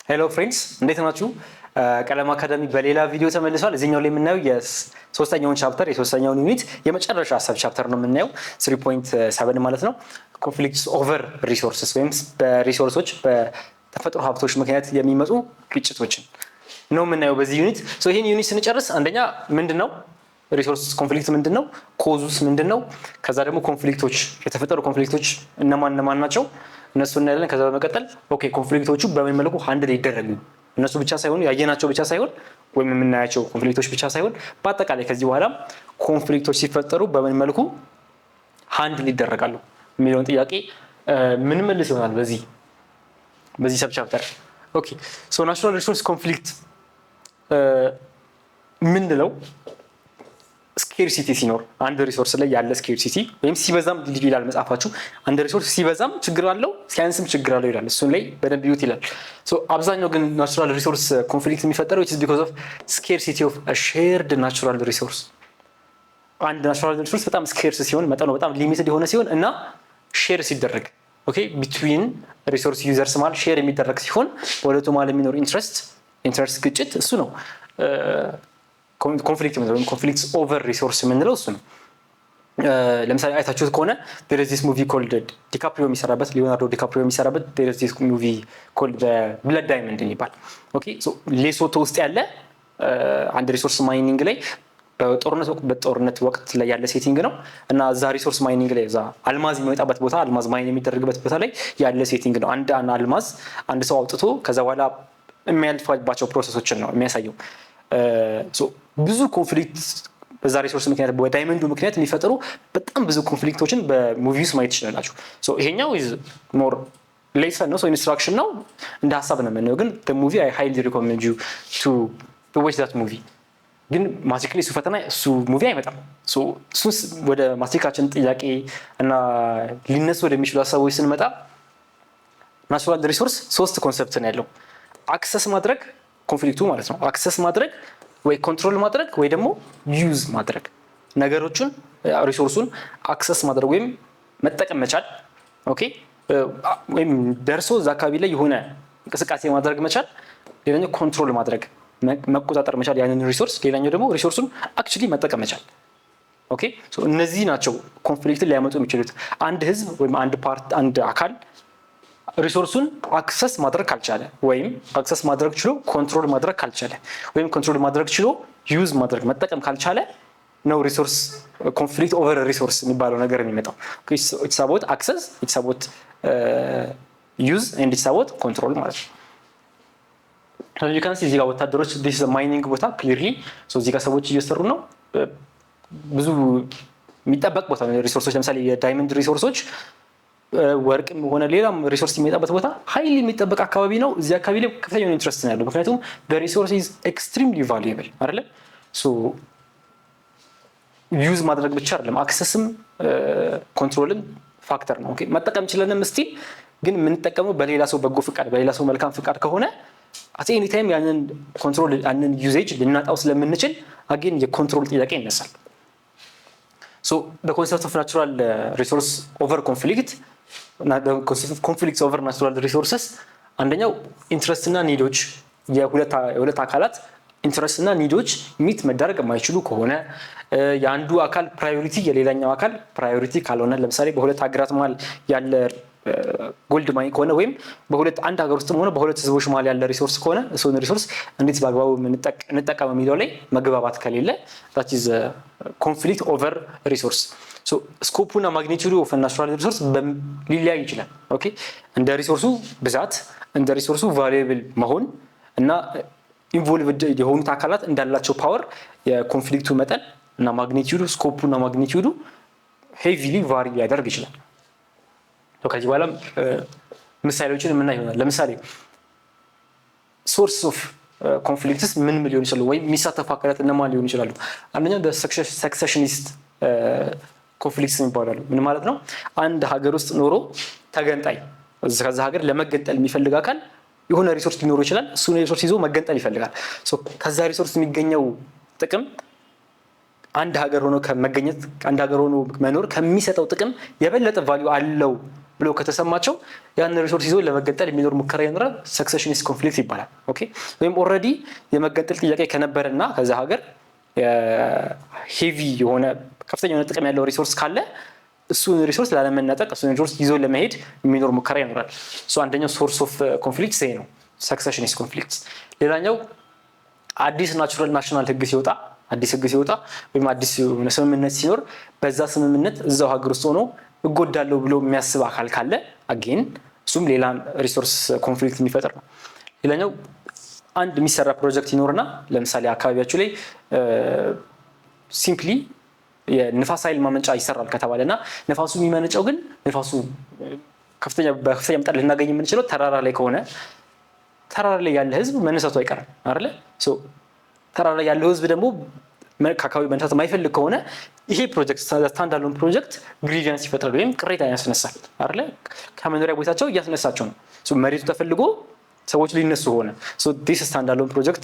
ሄሎ ፍሬንድስ እንዴት ናችሁ? ቀለም አካዳሚ በሌላ ቪዲዮ ተመልሷል። እዚህኛው ላይ የምናየው የሶስተኛውን ቻፕተር የሶስተኛውን ዩኒት የመጨረሻ ሰብ ቻፕተር ነው የምናየው 3.7 ማለት ነው። ኮንፍሊክትስ ኦቨር ሪሶርስስ ወይም በሪሶርሶች በተፈጥሮ ሀብቶች ምክንያት የሚመጡ ግጭቶችን ነው የምናየው በዚህ ዩኒት። ይህን ዩኒት ስንጨርስ አንደኛ ምንድነው ሪሶርስ ኮንፍሊክት ምንድነው? ኮዙስ ምንድነው? ከዛ ደግሞ ኮንፍሊክቶች የተፈጠሩ ኮንፍሊክቶች እነማን ናቸው? እነሱ እናያለን። ከዛ በመቀጠል ኦኬ ኮንፍሊክቶቹ በምን መልኩ ሃንድል ይደረጉ እነሱ ብቻ ሳይሆን ያየናቸው ብቻ ሳይሆን ወይም የምናያቸው ኮንፍሊክቶች ብቻ ሳይሆን በአጠቃላይ ከዚህ በኋላ ኮንፍሊክቶች ሲፈጠሩ በምን መልኩ ሃንድል ይደረጋሉ የሚለውን ጥያቄ ምን መልስ ይሆናል በዚህ ሰብ ቻፕተር። ኦኬ ናቹራል ሪሶርስ ኮንፍሊክት ምንለው ስኬርሲቲ ሲኖር አንድ ሪሶርስ ላይ ያለ ስኬርሲቲ ወይም ሲበዛም ይላል መጽሐፋችሁ። አንድ ሪሶርስ ሲበዛም ችግር አለው ሲያንስም ችግር አለው ይላል። እሱን ላይ በደንብ ይዩት ይላል። አብዛኛው ግን ናቹራል ሪሶርስ ኮንፍሊክት የሚፈጠረው ኢትስ ቢኮዝ ኦፍ ስኬርሲቲ ኦፍ አ ሼርድ ናቹራል ሪሶርስ። አንድ ናቹራል ሪሶርስ በጣም ስኬርስ ሲሆን መጠኑ በጣም ሊሚትድ የሆነ ሲሆን እና ሼር ሲደረግ ኦኬ ቢትዊን ሪሶርስ ዩዘርስ ማለት ሼር የሚደረግ ሲሆን በሁለቱ ማለት የሚኖር ኢንትረስት ግጭት እሱ ነው ኮንፍሊክት ምንለው ኮንፍሊክትስ ኦቨር ሪሶርስ ምንለው እሱ ነው። ለምሳሌ አይታችሁት ከሆነ there is this movie called ዲካፕሪዮ የሚሰራበት ሊዮናርዶ ዲካፕሪዮ የሚሰራበት there is this movie called ብለድ ዳይመንድ የሚባል ኦኬ ሌሶቶ ውስጥ ያለ አንድ ሪሶርስ ማይኒንግ ላይ በጦርነት ወቅት ላይ ያለ ሴቲንግ ነው እና እዛ ሪሶርስ ማይኒንግ ላይ እዛ አልማዝ የሚወጣበት ቦታ አልማዝ ማይን የሚደረግበት ቦታ ላይ ያለ ሴቲንግ ነው። አንድ አልማዝ አንድ ሰው አውጥቶ ከዛ በኋላ የሚያልፋባቸው ፕሮሰሶችን ነው የሚያሳየው። ብዙ ኮንፍሊክት በዛ ሪሶርስ ምክንያት በዳይመንዱ ምክንያት የሚፈጠሩ በጣም ብዙ ኮንፍሊክቶችን በሙቪ ውስጥ ማየት ትችላላችሁ። ይሄኛው ኢዝ ሞር ሌሰን ነው ኢንስትራክሽን ነው እንደ ሀሳብ ነው የምናየው። ግን ሙቪ አይ ሃይሊ ሪኮመንድ ዩ ቱ ዌች ዛት ሙቪ። ግን ማትሪክሊ እሱ ፈተና እሱ ሙቪ አይመጣም። እሱስ ወደ ማትሪካችን ጥያቄ እና ሊነሱ ወደሚችሉ ሀሳቦች ስንመጣ ናቹራል ሪሶርስ 3 ኮንሰፕት ነው ያለው። አክሰስ ማድረግ ኮንፍሊክቱ ማለት ነው። አክሰስ ማድረግ ወይ ኮንትሮል ማድረግ ወይ ደግሞ ዩዝ ማድረግ ነገሮችን ሪሶርሱን አክሰስ ማድረግ ወይም መጠቀም መቻል ኦኬ ወይም ደርሶ እዛ አካባቢ ላይ የሆነ እንቅስቃሴ ማድረግ መቻል። ሌላኛው ኮንትሮል ማድረግ መቆጣጠር መቻል ያንን ሪሶርስ። ሌላኛው ደግሞ ሪሶርሱን አክቹሊ መጠቀም መቻል ኦኬ እነዚህ ናቸው ኮንፍሊክትን ሊያመጡ የሚችሉት። አንድ ህዝብ ወይም አንድ አካል ሪሶርሱን አክሰስ ማድረግ ካልቻለ ወይም አክሰስ ማድረግ ችሎ ኮንትሮል ማድረግ ካልቻለ ወይም ኮንትሮል ማድረግ ችሎ ዩዝ ማድረግ መጠቀም ካልቻለ ነው ሪሶርስ ኮንፍሊክት ኦቨር ሪሶርስ የሚባለው ነገር የሚመጣው። ኢትስ አባውት አክሰስ ኢትስ አባውት ዩዝ ኤንድ ኢትስ አባውት ኮንትሮል ማለት ነው። ስለዚህ ካንሲ እዚህ ጋር ወታደሮች ዲስ ማይኒንግ ቦታ ክሊርሊ እዚህ ጋር ሰዎች እየሰሩ ነው። ብዙ የሚጠበቅ ቦታ ነው። ሪሶርሶች ለምሳሌ የዳይመንድ ሪሶርሶች ወርቅም ሆነ ሌላም ሪሶርስ የሚመጣበት ቦታ ሃይሊ የሚጠበቅ አካባቢ ነው። እዚህ አካባቢ ላይ ከፍተኛ ኢንትረስት ነው ያለው ምክንያቱም the resource is extremely valuable አይደለ? ዩዝ ማድረግ ብቻ አይደለም አክሰስም ኮንትሮልም ፋክተር ነው። ኦኬ መጠቀም ይችላልም እስቲ ግን የምንጠቀመው በሌላ ሰው በጎ ፍቃድ በሌላ ሰው መልካም ፍቃድ ከሆነ at any time ያንን ኮንትሮል ያንን ዩዜጅ ልናጣው ስለምንችል አገን የኮንትሮል ጥያቄ ይነሳል። the concept of natural resource over conflict conflicts over natural resources አንደኛው ኢንትረስት እና ኒዶች የሁለት አካላት ኢንትረስት እና ኒዶች ሚት መደረግ የማይችሉ ከሆነ የአንዱ አካል ፕራዮሪቲ የሌላኛው አካል ፕራዮሪቲ ካልሆነ ለምሳሌ በሁለት ሀገራት መሀል ያለ ጎልድ ማይን ከሆነ ወይም አንድ ሀገር ውስጥ ሆነ በሁለት ህዝቦች መሀል ያለ ሪሶርስ ከሆነ እሱን ሪሶርስ እንዴት በአግባቡ እንጠቀም የሚለው ላይ መግባባት ከሌለ that is conflict over resource. ስኮፑ እና ማግኒቲዩዱ ኦፍ ናቹራል ሪሶርስ ሊለያይ ይችላል። ኦኬ እንደ ሪሶርሱ ብዛት እንደ ሪሶርሱ ቫሉዌብል መሆን እና ኢንቮልቭድ የሆኑት አካላት እንዳላቸው ፓወር የኮንፍሊክቱ መጠን እና ማግኒቲዩዱ ስኮፑ እና ማግኒቲዩዱ ሄቪሊ ቫሪ ሊያደርግ ይችላል። ከዚህ በኋላ ምሳሌዎችን የምናይ ይሆናል። ለምሳሌ ሶርስ ኦፍ ኮንፍሊክትስ ምን ሊሆን ይችላል ወይም የሚሳተፉ አካላት እነማን ሊሆኑ ይችላሉ? አንደኛው ሰክሰሽኒስት ኮንፍሊክትስ ይባላሉ። ምን ማለት ነው? አንድ ሀገር ውስጥ ኖሮ ተገንጣይ ከዛ ሀገር ለመገንጠል የሚፈልግ አካል የሆነ ሪሶርስ ሊኖር ይችላል። እሱን ሪሶርስ ይዞ መገንጠል ይፈልጋል። ከዛ ሪሶርስ የሚገኘው ጥቅም አንድ ሀገር ሆኖ ከመገኘት አንድ ሀገር ሆኖ መኖር ከሚሰጠው ጥቅም የበለጠ ቫልዩ አለው ብሎ ከተሰማቸው ያን ሪሶርስ ይዞ ለመገንጠል የሚኖር ሙከራ ይኖራል። ሰክሰሽኒስት ኮንፍሊክት ይባላል። ኦኬ ወይም ኦልሬዲ የመገንጠል ጥያቄ ከነበረና ከዛ ሀገር ሄቪ የሆነ ከፍተኛ የሆነ ጥቅም ያለው ሪሶርስ ካለ እሱን ሪሶርስ ላለመነጠቅ እሱን ሪሶርስ ይዞ ለመሄድ የሚኖር ሙከራ ይኖራል። አንደኛው ሶርስ ኦፍ ኮንፍሊክት ይሄ ነው፣ ሰክሰሽኒስት ኮንፍሊክት። ሌላኛው አዲስ ናሽናል ህግ ሲወጣ ወይም አዲስ የሆነ ስምምነት ሲኖር በዛ ስምምነት እዛው ሀገር ውስጥ ሆኖ እጎዳለሁ ብሎ የሚያስብ አካል ካለ አጌን እሱም ሌላ ሪሶርስ ኮንፍሊክት የሚፈጥር ነው። ሌላኛው አንድ የሚሰራ ፕሮጀክት ይኖርና ለምሳሌ አካባቢያችሁ ላይ ሲምፕሊ የንፋስ ኃይል ማመንጫ ይሰራል ከተባለና ነፋሱ የሚመነጨው ግን ነፋሱ በከፍተኛ መጠን ልናገኝ የምንችለው ተራራ ላይ ከሆነ ተራራ ላይ ያለ ህዝብ መነሳቱ አይቀርም አይደለ? ተራራ ላይ ያለው ህዝብ ደግሞ ከአካባቢ መነሳት የማይፈልግ ከሆነ ይሄ ፕሮጀክት ስታንዳሎን ፕሮጀክት ግሪቪያንስ ይፈጥራል ወይም ቅሬታ ያስነሳል አይደለ? ከመኖሪያ ቦታቸው እያስነሳቸው ነው። መሬቱ ተፈልጎ ሰዎች ሊነሱ ሆነ። ዲስ ስታንዳሎን ፕሮጀክት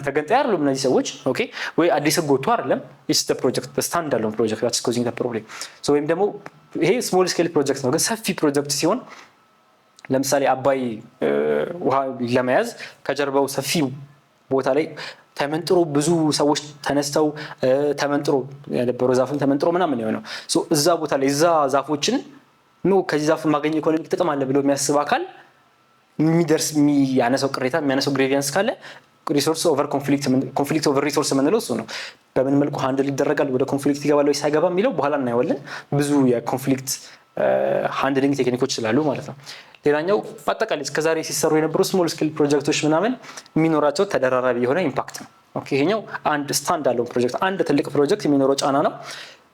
ተገንጣይ አይደሉም እነዚህ ሰዎች ኦኬ ወይ አዲስ ህግ ወጥቶ አይደለም። ኢትስ ዘ ፕሮጀክት ስታንዳሎን ፕሮጀክት ዳትስ ኮዚንግ ዘ ፕሮብሌም። ወይም ደግሞ ይሄ ስሞል ስኬል ፕሮጀክት ነው፣ ግን ሰፊ ፕሮጀክት ሲሆን ለምሳሌ አባይ ውሃ ለመያዝ ከጀርባው ሰፊ ቦታ ላይ ተመንጥሮ ብዙ ሰዎች ተነስተው ተመንጥሮ የነበረው ዛፍም ተመንጥሮ ምናምን የሆነው እዛ ቦታ ላይ እዛ ዛፎችን ከዚህ ዛፍ ማገኘ ኢኮኖሚክ ጥቅም አለ ብሎ የሚያስብ አካል የሚያነሳው ቅሬታ የሚያነሳው ግሬቪያንስ ካለ ሪሶርስ ኦቨር ኮንፍሊክት ኦቨር ሪሶርስ የምንለው እሱ ነው። በምን መልኩ ሃንድል ይደረጋል፣ ወደ ኮንፍሊክት ይገባል ወይ ሳይገባ የሚለው በኋላ እናየዋለን። ብዙ የኮንፍሊክት ሃንድሊንግ ቴክኒኮች ስላሉ ማለት ነው። ሌላኛው በአጠቃላይ እስከዛሬ ሲሰሩ የነበሩ ስሞል ስኬል ፕሮጀክቶች ምናምን የሚኖራቸው ተደራራቢ የሆነ ኢምፓክት ነው። ኦኬ ይሄኛው አንድ ስታንድ አለው ፕሮጀክት አንድ ትልቅ ፕሮጀክት የሚኖረው ጫና ነው።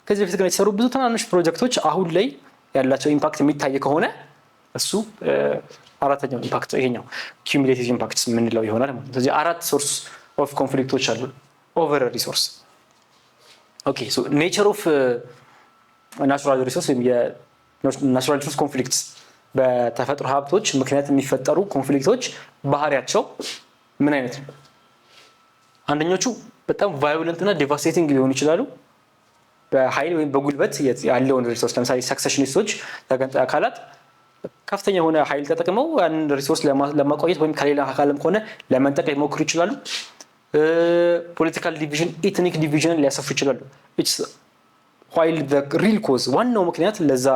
ከዚህ በፊት ግን የተሰሩ ብዙ ትናንሽ ፕሮጀክቶች አሁን ላይ ያላቸው ኢምፓክት የሚታይ ከሆነ እሱ አራተኛው ኢምፓክት ይሄኛው ኩሙሌቲቭ ኢምፓክት የምንለው ይሆናል ማለት ነው። ስለዚህ አራት ሶርስ ኦፍ ኮንፍሊክቶች አሉ ኦቨር ሪሶርስ። ኦኬ ሶ ኔቸር ኦፍ ናቹራል ሪሶርስ ወይም የናቹራል ሪሶርስ ኮንፍሊክትስ በተፈጥሮ ሀብቶች ምክንያት የሚፈጠሩ ኮንፍሊክቶች ባህሪያቸው ምን አይነት ነው? አንደኞቹ በጣም ቫዮለንት እና ዴቫስቴቲንግ ሊሆኑ ይችላሉ። በኃይል ወይም በጉልበት ያለውን ሪሶርስ ለምሳሌ ሰክሰሽኒስቶች ተገንጣይ አካላት ከፍተኛ የሆነ ኃይል ተጠቅመው ያንን ሪሶርስ ለማቆየት ወይም ከሌላ አካልም ከሆነ ለመንጠቅ ሊሞክሩ ይችላሉ። ፖለቲካል ዲቪዥን ኤትኒክ ዲቪዥንን ሊያሰፉ ይችላሉ። while the real cause ዋናው ምክንያት ለዛ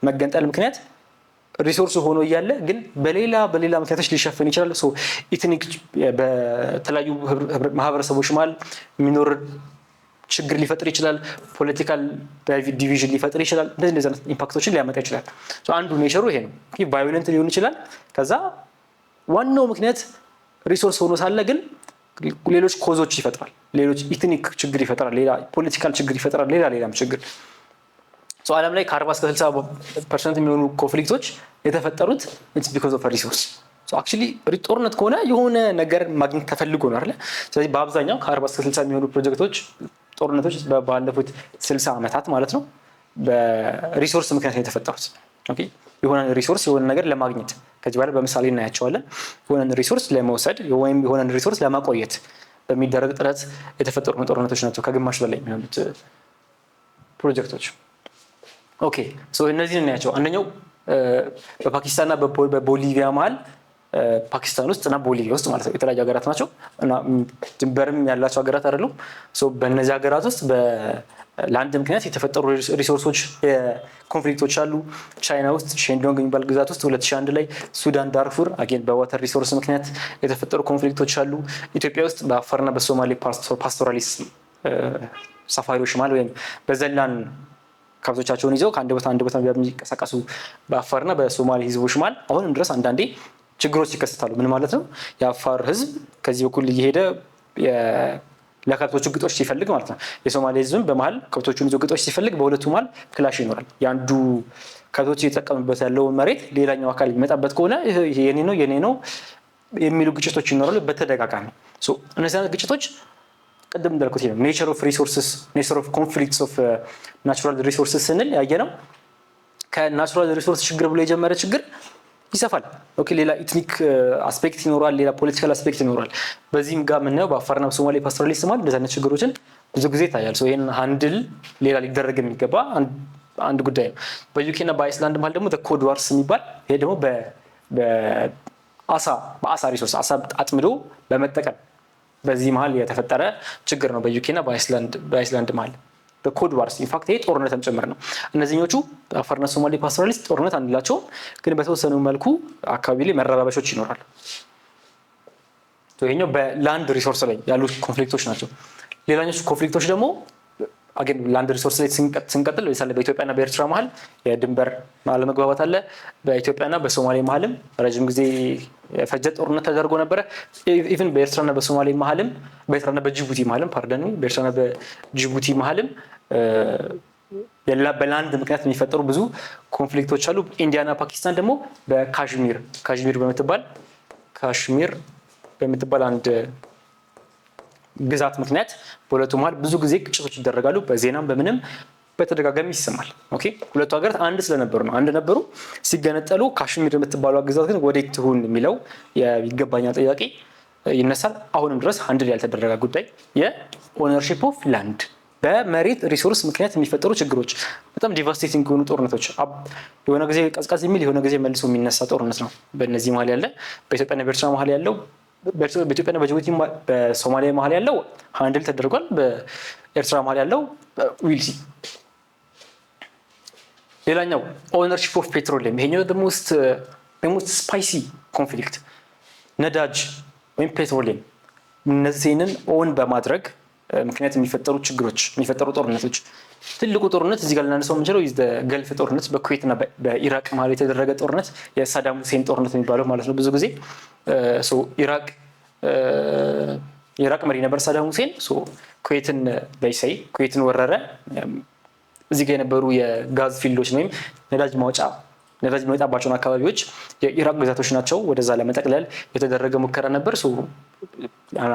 መገንጠል ምክንያት ሪሶርስ ሆኖ እያለ ግን በሌላ ምክንያቶች ሊሸፈን ይችላል። ኤትኒክ በተለያዩ ማህበረሰቦች መሀል የሚኖር ችግር ሊፈጥር ይችላል። ፖለቲካል ዲቪዥን ሊፈጥር ይችላል። እንደዚህ አይነት ኢምፓክቶችን ሊያመጣ ይችላል። አንዱ ኔቸሩ ይሄ ነው። ቫዮለንት ሊሆን ይችላል። ከዛ ዋናው ምክንያት ሪሶርስ ሆኖ ሳለ ግን ሌሎች ኮዞች ይፈጥራል። ሌሎች ኢትኒክ ችግር ይፈጥራል። ሌላ ፖለቲካል ችግር ይፈጥራል። ሌላም ችግር ዓለም ላይ ከ40 እስከ 60% የሚሆኑ ኮንፍሊክቶች የተፈጠሩት ኢትስ ቢኮዝ ኦፍ ሪሶርስ። አክቹዋሊ ጦርነት ከሆነ የሆነ ነገር ማግኘት ተፈልጎ ነው አይደል? ስለዚህ በአብዛኛው ከ40 እስከ 60 የሚሆኑ ጦርነቶች ባለፉት 60 ዓመታት ማለት ነው በሪሶርስ ምክንያት ነው የተፈጠሩት። ኦኬ የሆነ ሪሶርስ የሆነ ነገር ለማግኘት ከዚህ በኋላ በምሳሌ እናያቸዋለን። የሆነ ሪሶርስ ለመውሰድ ወይም የሆነ ሪሶርስ ለማቆየት በሚደረግ ጥረት የተፈጠሩ ጦርነቶች ናቸው ከግማሽ በላይ የሚሆኑት ፕሮጀክቶች። ኦኬ እነዚህን እናያቸው። አንደኛው በፓኪስታንና በቦሊቪያ መሀል ፓኪስታን ውስጥ እና ቦሊቪያ ውስጥ ማለት ነው የተለያዩ ሀገራት ናቸው እና ድንበርም ያላቸው ሀገራት አይደሉም። በእነዚህ ሀገራት ውስጥ ለአንድ ምክንያት የተፈጠሩ ሪሶርሶች ኮንፍሊክቶች አሉ። ቻይና ውስጥ ሼንዶንግ የሚባል ግዛት ውስጥ 2001 ላይ፣ ሱዳን ዳርፉር አጌን በዋተር ሪሶርስ ምክንያት የተፈጠሩ ኮንፍሊክቶች አሉ። ኢትዮጵያ ውስጥ በአፋርና በሶማሌ ፓስቶራሊስት ሰፋሪዎች ማለት ወይም በዘላን ከብቶቻቸውን ይዘው ከአንድ ቦታ አንድ ቦታ የሚንቀሳቀሱ በአፋርና በሶማሌ ህዝቦች ማለት አሁንም ድረስ አንዳንዴ ችግሮች ይከሰታሉ። ምን ማለት ነው? የአፋር ህዝብ ከዚህ በኩል እየሄደ ለከብቶቹ ግጦሽ ሲፈልግ ማለት ነው። የሶማሌ ህዝብም በመሀል ከብቶቹን ይዞ ግጦሽ ሲፈልግ በሁለቱ መሀል ክላሽ ይኖራል። የአንዱ ከብቶች እየተጠቀሙበት ያለውን መሬት ሌላኛው አካል የሚመጣበት ከሆነ ይሄ የኔ ነው የሚሉ ግጭቶች ይኖራሉ በተደጋጋሚ። እነዚህ አይነት ግጭቶች ቅድም እንዳልኩት ነው ኔቸር ኦፍ ሪሶርስስ ኔቸር ኦፍ ኮንፍሊክትስ ኦፍ ናቹራል ሪሶርስስ ስንል ያየነው ከናቹራል ሪሶርስ ችግር ብሎ የጀመረ ችግር ይሰፋል። ኦኬ ሌላ ኢትኒክ አስፔክት ይኖራል፣ ሌላ ፖለቲካል አስፔክት ይኖራል። በዚህም ጋር የምናየው በአፋርና በሶማሌ ፓስቶራሊስት ማለት እንደዚህ አይነት ችግሮችን ብዙ ጊዜ ይታያል። ይሄን ሃንድል ሌላ ሊደረግ የሚገባ አንድ ጉዳይ ነው። በዩኬ እና በአይስላንድ መሀል ደግሞ ኮድ ዋርስ የሚባል ይሄ ደግሞ በአሳ ሪሶርስ አሳ አጥምዶ በመጠቀም በዚህ መሀል የተፈጠረ ችግር ነው በዩኬ እና በአይስላንድ መሀል በኮድ ዋርስ ኢንፋክት ይሄ ጦርነትም ጭምር ነው። እነዚህኞቹ አፋርና ሶማሌ ፓስቶራሊስት ጦርነት አንላቸውም፣ ግን በተወሰኑ መልኩ አካባቢ ላይ መረባበሾች ይኖራሉ። ይሄኛው በላንድ ሪሶርስ ላይ ያሉ ኮንፍሊክቶች ናቸው። ሌላኞቹ ኮንፍሊክቶች ደግሞ አገን ላንድ ሪሶርስ ላይ ስንቀጥል ለምሳሌ በኢትዮጵያና በኤርትራ መሀል የድንበር አለመግባባት አለ። በኢትዮጵያና በሶማሌ መሀልም ረጅም ጊዜ የፈጀ ጦርነት ተደርጎ ነበረ። ኢቭን በኤርትራና በሶማሌ መሀልም በኤርትራና በጅቡቲ መሀልም በኤርትራና በጅቡቲ መሀልም በላንድ ምክንያት የሚፈጠሩ ብዙ ኮንፍሊክቶች አሉ። ኢንዲያና ፓኪስታን ደግሞ በካሽሚር በምትባል አንድ ግዛት ምክንያት በሁለቱ መሀል ብዙ ጊዜ ግጭቶች ይደረጋሉ። በዜናም በምንም በተደጋጋሚ ይሰማል። ኦኬ ሁለቱ ሀገራት አንድ ስለነበሩ ነው አንድ ነበሩ። ሲገነጠሉ ካሽሚር የምትባለው ግዛት ግን ወዴት ትሁን የሚለው ይገባኛል ጥያቄ ይነሳል። አሁንም ድረስ አንድ ላይ ያልተደረገ ጉዳይ የኦነርሺፕ ኦፍ ላንድ በመሬት ሪሶርስ ምክንያት የሚፈጠሩ ችግሮች በጣም ዲቫስቴቲንግ የሆኑ ጦርነቶች፣ የሆነ ጊዜ ቀዝቃዝ የሚል የሆነ ጊዜ መልሶ የሚነሳ ጦርነት ነው በእነዚህ መሀል ያለ። በኢትዮጵያና በኤርትራ መሀል ያለው በኢትዮጵያና በጅቡቲ በሶማሊያ መሀል ያለው ሃንድል ተደርጓል። በኤርትራ መሀል ያለው ዊልሲ። ሌላኛው ኦነርሺፕ ኦፍ ፔትሮሊየም፣ ይሄኛው ሞስት ስፓይሲ ኮንፍሊክት ነዳጅ ወይም ፔትሮሊየም። እነዚህንን ኦን በማድረግ ምክንያት የሚፈጠሩ ችግሮች የሚፈጠሩ ጦርነቶች። ትልቁ ጦርነት እዚህ ጋር ልናነሳው የምንችለው ገልፍ ጦርነት በኩዌትና በኢራቅ መሀል የተደረገ ጦርነት የሳዳም ሁሴን ጦርነት የሚባለው ማለት ነው። ብዙ ጊዜ የኢራቅ መሪ ነበር ሳዳም ሁሴን። ኩዌትን ኩዌትን ወረረ። እዚህ ጋር የነበሩ የጋዝ ፊልዶች ወይም ነዳጅ የሚወጣባቸውን አካባቢዎች የኢራቅ ግዛቶች ናቸው። ወደዛ ለመጠቅለል የተደረገ ሙከራ ነበር።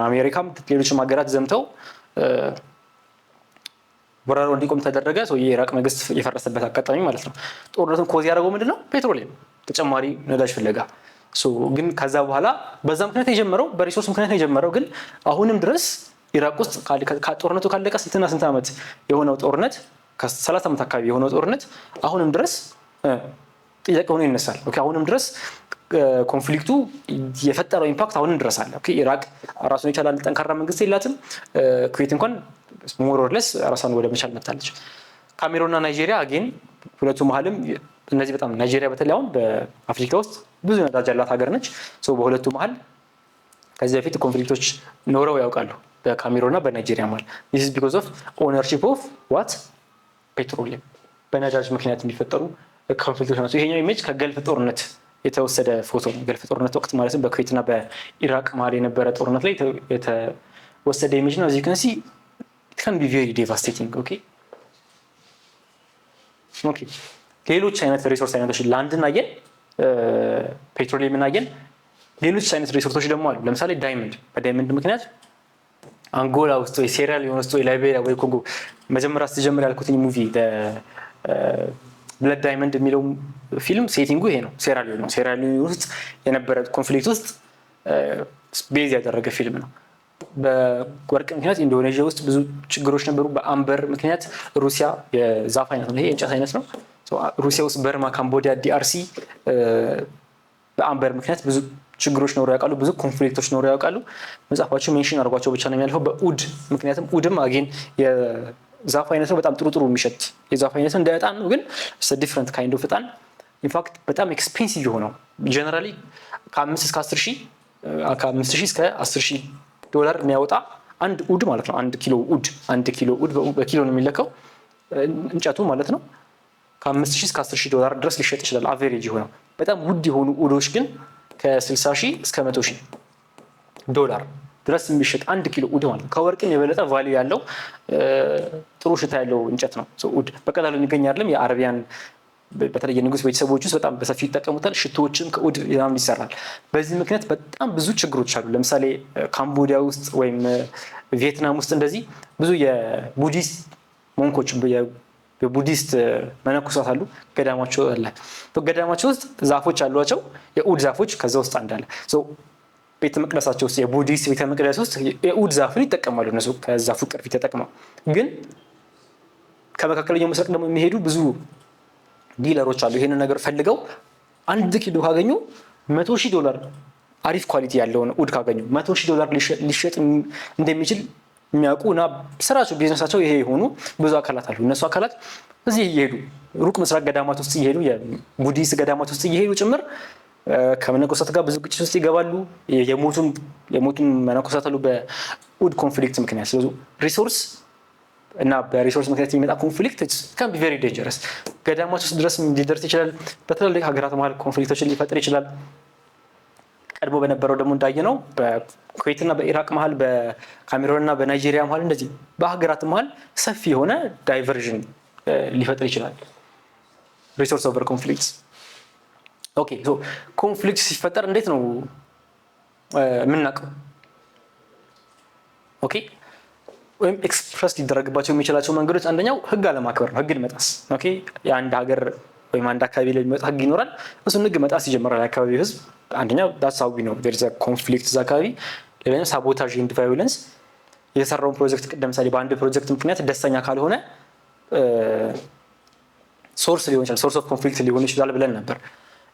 አሜሪካም ሌሎችም ሀገራት ዘምተው ወረራው እንዲቆም ተደረገ። የኢራቅ መንግስት የፈረሰበት አጋጣሚ ማለት ነው። ጦርነቱን ኮዝ ያደረገው ምንድነው? ፔትሮሊየም፣ ተጨማሪ ነዳጅ ፍለጋ። ግን ከዛ በኋላ በዛ ምክንያት የጀመረው በሪሶርስ ምክንያት የጀመረው ግን አሁንም ድረስ ኢራቅ ውስጥ ጦርነቱ ካለቀ ስንትና ስንት ዓመት የሆነው ጦርነት ከ30 ዓመት አካባቢ የሆነው ጦርነት አሁንም ድረስ ጥያቄ ሆኖ ይነሳል። አሁንም ድረስ ኮንፍሊክቱ የፈጠረው ኢምፓክት አሁንም ድረስ አለ። ኢራቅ ራሱን የቻለ ጠንካራ መንግስት የላትም። ኩዌት እንኳን ሞር ኦር ለስ ራሷን ወደ መቻል መጥታለች። ካሜሩንና ናይጄሪያ አጌን ሁለቱ መሀልም እነዚህ በጣም ናይጄሪያ በተለይ አሁን በአፍሪካ ውስጥ ብዙ ነዳጅ ያላት ሀገር ነች። በሁለቱ መሀል ከዚህ በፊት ኮንፍሊክቶች ኖረው ያውቃሉ በካሜሩንና በናይጄሪያ መሀል። this is because of ownership of what ፔትሮሊየም በነዳጅ ምክንያት የሚፈጠሩ ኮንፍሊክቶች ናቸው። ይሄኛው ኢሜጅ ከገልፍ ጦርነት የተወሰደ ፎቶ ነው። ገልፍ ጦርነት ወቅት ማለትም በኩዌትና በኢራቅ መሀል የነበረ ጦርነት ላይ የተወሰደ ኢሜጅ ነው። እዚህ ከንሲ it can be very devastating. ኦኬ ሌሎች አይነት ሪሶርስ አይነቶች ላንድን አየን፣ ፔትሮሊየምን አየን። ሌሎች አይነት ሪሶርሶች ደግሞ አሉ። ለምሳሌ ዳይመንድ። በዳይመንድ ምክንያት አንጎላ ውስጥ ወይ ሴራሊዮን ውስጥ ወይ ላይቤሪያ ወይ ኮንጎ መጀመሪያ ስትጀምር ያልኩትኝ ሙቪ ብለድ ዳይመንድ የሚለው ፊልም ሴቲንጉ ይሄ ነው። ሴራሊዮን ነው። ሴራሊዮን ውስጥ የነበረ ኮንፍሊክት ውስጥ ቤዝ ያደረገ ፊልም ነው። በወርቅ ምክንያት ኢንዶኔዥያ ውስጥ ብዙ ችግሮች ነበሩ። በአምበር ምክንያት ሩሲያ የዛፍ አይነት ነው፣ ይሄ የእንጨት አይነት ነው። ሩሲያ ውስጥ በርማ፣ ካምቦዲያ፣ ዲአርሲ በአምበር ምክንያት ብዙ ችግሮች ኖረው ያውቃሉ። ብዙ ኮንፍሊክቶች ኖረው ያውቃሉ። መጽሐፋቸው ሜንሽን አድርጓቸው ብቻ ነው የሚያልፈው። በኡድ ምክንያትም ኡድም አጌን የዛፍ አይነት ነው። በጣም ጥሩ የሚሸት የዛፍ አይነት እንደ ዕጣን ነው፣ ግን ዲፍረንት ካይንድ ኦፍ ዕጣን። ኢንፋክት በጣም ኤክስፔንሲቭ የሆነው ጀነራሊ ከ5 እስከ 10 ሺህ እስከ 10 ሺህ ዶላር የሚያወጣ አንድ ኡድ ማለት ነው። 1 ኪሎ ኡድ በኪሎ ነው የሚለካው እንጨቱ ማለት ነው። ከ5 ሺህ እስከ 10 ሺህ ዶላር ድረስ ሊሸጥ ይችላል አቨሬጅ የሆነው። በጣም ውድ የሆኑ ኡዶች ግን ከ60 ሺህ እስከ 100 ሺህ ዶላር ድረስ የሚሸጥ 1 ኪሎ ኡድ ማለት ነው። ከወርቅም የበለጠ ቫልዩ ያለው ጥሩ ሽታ ያለው እንጨት ነው። ኡድ በቀላሉ የሚገኝ አይደለም። የአረቢያን በተለይ የንጉስ ቤተሰቦች ውስጥ በጣም በሰፊው ይጠቀሙታል። ሽቶዎችም ከኡድ ይሰራል። በዚህ ምክንያት በጣም ብዙ ችግሮች አሉ። ለምሳሌ ካምቦዲያ ውስጥ ወይም ቪየትናም ውስጥ እንደዚህ ብዙ የቡዲስት ሞንኮች የቡዲስት መነኮሳት አሉ። ገዳማቸው አለ። በገዳማቸው ውስጥ ዛፎች አሏቸው፣ የኡድ ዛፎች። ከዛ ውስጥ አንዳለ ቤተ መቅደሳቸው ውስጥ የቡዲስት ቤተ መቅደስ ውስጥ የኡድ ዛፍን ይጠቀማሉ እነሱ ከዛፉ ቅርፊት ተጠቅመው። ግን ከመካከለኛው ምስራቅ ደግሞ የሚሄዱ ብዙ ዲለሮች አሉ። ይሄንን ነገር ፈልገው 1 ኪሎ ካገኙ $100,000 አሪፍ ኳሊቲ ያለውን ውድ ካገኙ $100,000 ሊሸጥ እንደሚችል የሚያውቁ እና ስራቸው ቢዝነሳቸው ይሄ የሆኑ ብዙ አካላት አሉ። እነሱ አካላት እዚህ እየሄዱ ሩቅ ምስራቅ ገዳማት ውስጥ እየሄዱ የቡዲስት ገዳማት ውስጥ እየሄዱ ጭምር ከመነኮሳት ጋር ብዙ ግጭት ውስጥ ይገባሉ። የሞቱን መነኮሳት አሉ በውድ ኮንፍሊክት ምክንያት። ስለዚህ ሪሶርስ እና በሪሶርስ ምክንያት የሚመጣ ኮንፍሊክት ካን ቢ ቬሪ ዴንጀረስ። ገዳማት ውስጥ ድረስ ሊደርስ ይችላል። በትላልቅ ሀገራት መሀል ኮንፍሊክቶችን ሊፈጥር ይችላል። ቀድሞ በነበረው ደግሞ እንዳየነው በኩዌትና በኢራቅ መሀል፣ በካሜሮንና በናይጄሪያ መሀል እንደዚህ በሀገራት መሀል ሰፊ የሆነ ዳይቨርዥን ሊፈጥር ይችላል። ሪሶርስ ኦቨር ኮንፍሊክትስ። ኦኬ ሶ ኮንፍሊክት ሲፈጠር እንዴት ነው የምናውቀው? ኦኬ ወይም ኤክስፕረስ ሊደረግባቸው የሚችላቸው መንገዶች አንደኛው ህግ አለማክበር ነው። ህግን መጣስ። ኦኬ የአንድ ሀገር ወይም አንድ አካባቢ ላይ የሚመጣ ህግ ይኖራል። እሱን ህግ መጣስ ይጀምራል የአካባቢው ህዝብ። አንደኛው ዳሳዊ ነው ዴርዝ ኮንፍሊክት እዛ አካባቢ። ሌላኛው ሳቦታጅ ኤንድ ቫዮለንስ። የተሰራውን ፕሮጀክት ለምሳሌ በአንድ ፕሮጀክት ምክንያት ደስተኛ ካልሆነ ሶርስ ሊሆን ይችላል፣ ሶርስ ኦፍ ኮንፍሊክት ሊሆን ይችላል ብለን ነበር።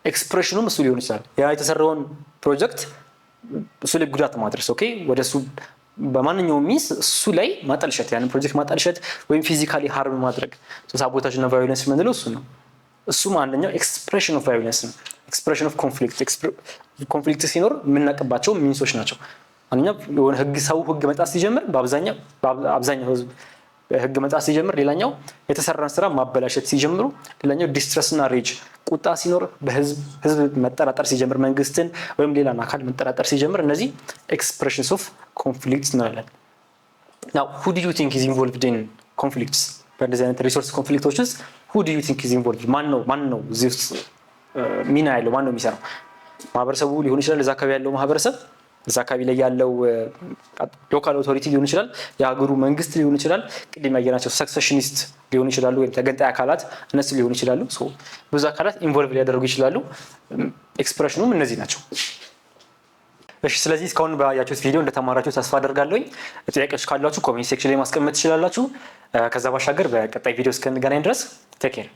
ኤክስፕሬሽኑም እሱ ሊሆን ይችላል። ያ የተሰራውን ፕሮጀክት እሱ ላይ ጉዳት ማድረስ። ኦኬ ወደ እሱ በማንኛውም ሚንስ እሱ ላይ ማጠልሸት፣ ያንን ፕሮጀክት ማጠልሸት ወይም ፊዚካሊ ሃርም ማድረግ። ሳቦታጅ እና ቫዮለንስ የምንለው እሱ ነው። እሱም አንደኛው ኤክስፕሬሽን ኦፍ ቫዮለንስ ነው። ኤክስፕሬሽን ኦፍ ኮንፍሊክት። ኮንፍሊክት ሲኖር የምናውቅባቸው ሚንሶች ናቸው። አንደኛው የሆነ ሰው ህግ መጣስ ሲጀምር በአብዛኛው ህዝብ ህግ መጣስ ሲጀምር፣ ሌላኛው የተሰራን ስራ ማበላሸት ሲጀምሩ፣ ሌላኛው ዲስትረስ እና ሬጅ ቁጣ ሲኖር፣ ህዝብ መጠራጠር ሲጀምር፣ መንግስትን ወይም ሌላን አካል መጠራጠር ሲጀምር፣ እነዚህ ኤክስፕሬሽንስ ኦፍ ኮንፍሊክት እንላለን። ናው who do you think is involved in conflicts? በእንደዚህ አይነት ሪሶርስ ኮንፍሊክቶች ውስጥ who do you think is involved? ማን ነው እዚህ ውስጥ ሚና ያለው? ማን ነው የሚሰራው? ማህበረሰቡ ሊሆን ይችላል። እዛ አካባቢ ያለው ማህበረሰብ፣ እዛ አካባቢ ላይ ያለው ሎካል ኦቶሪቲ ሊሆን ይችላል፣ የሀገሩ መንግስት ሊሆን ይችላል፣ ቅድም ያየናቸው ሰክሰሽኒስት ሊሆን ይችላሉ፣ ወይም ተገንጣይ አካላት እነሱ ሊሆኑ ይችላሉ። ብዙ አካላት ኢንቮልቭ ሊያደርጉ ይችላሉ። ኤክስፕሬሽኑም እነዚህ ናቸው። እሺ ስለዚህ እስካሁን ባያችሁት ቪዲዮ እንደተማራችሁ ተስፋ አደርጋለሁኝ። ጥያቄዎች ካላችሁ ኮሜንት ሴክሽን ላይ ማስቀመጥ ትችላላችሁ። ከዛ ባሻገር በቀጣይ ቪዲዮ እስክንገናኝ ድረስ ቴክ ኬር።